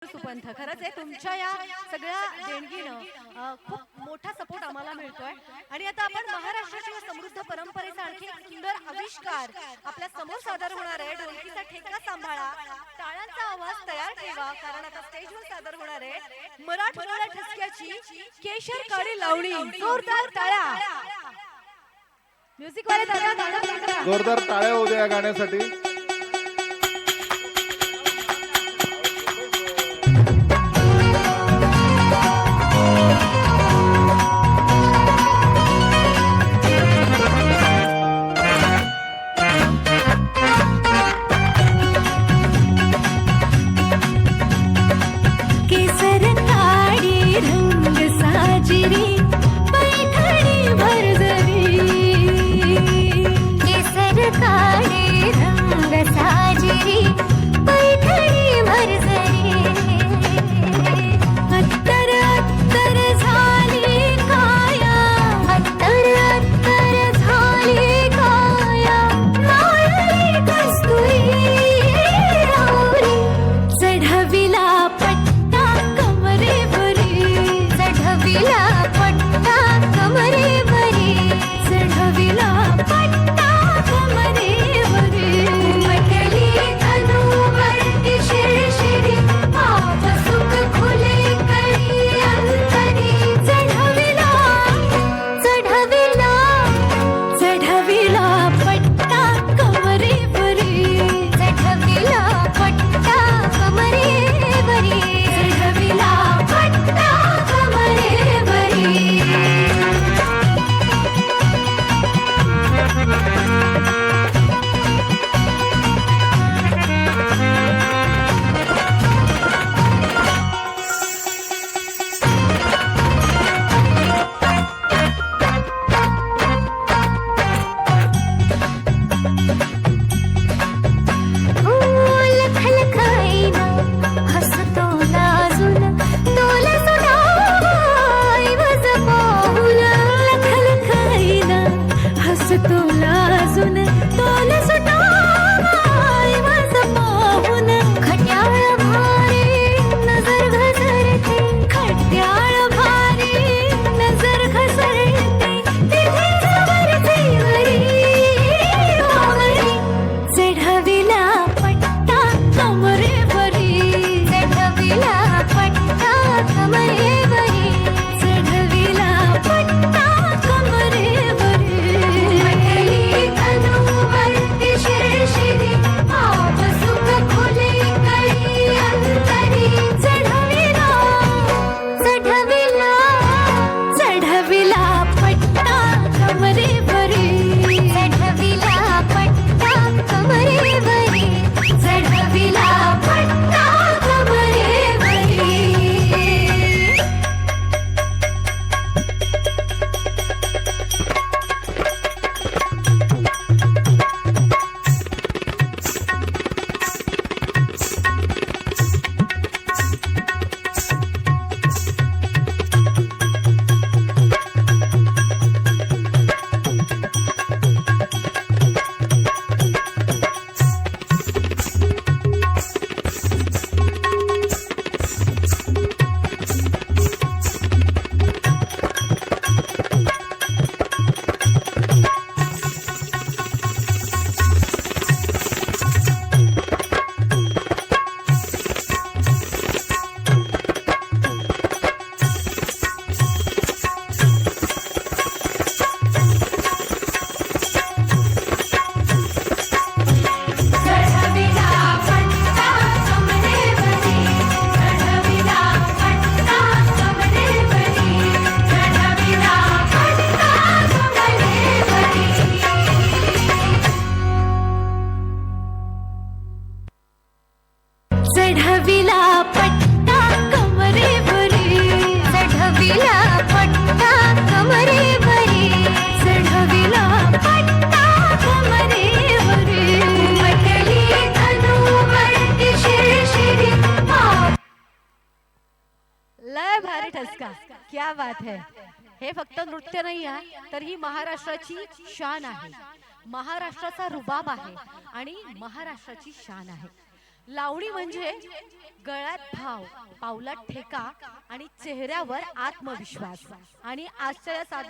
सुपंथ खरंच आहे तुमच्या या सगळ्या देणगीनं खूप मोठा सपोर्ट आम्हाला मिळतोय आणि आता आपण महाराष्ट्राच्या समृद्ध परंपरेचा आणखी एक सुंदर आविष्कार आपल्या समोर सादर होणार आहे. ढोलकीचा ठेका सांभाळा, टाळ्यांचा आवाज तयार ठेवा, कारण आता स्टेजवर सादर होणार आहे मराठमोळ्या ठसक्याची केशर काळी लावणी. जोरदार टाळ्या, म्युझिक वाले टाळ्या, जोरदार टाळ्या होऊ द्या या गाण्यासाठी. क्या बात है. हे फक्त नृत्य नाही आहे तर ही महाराष्ट्राची शान आहे, महाराष्ट्राचा रुबाब आहे आणि महाराष्ट्राची शान आहे. लावणी म्हणजे गळ्यात भाव, पावलात ठेका आणि चेहऱ्यावर आत्मविश्वास. आणि आजच्या या सादर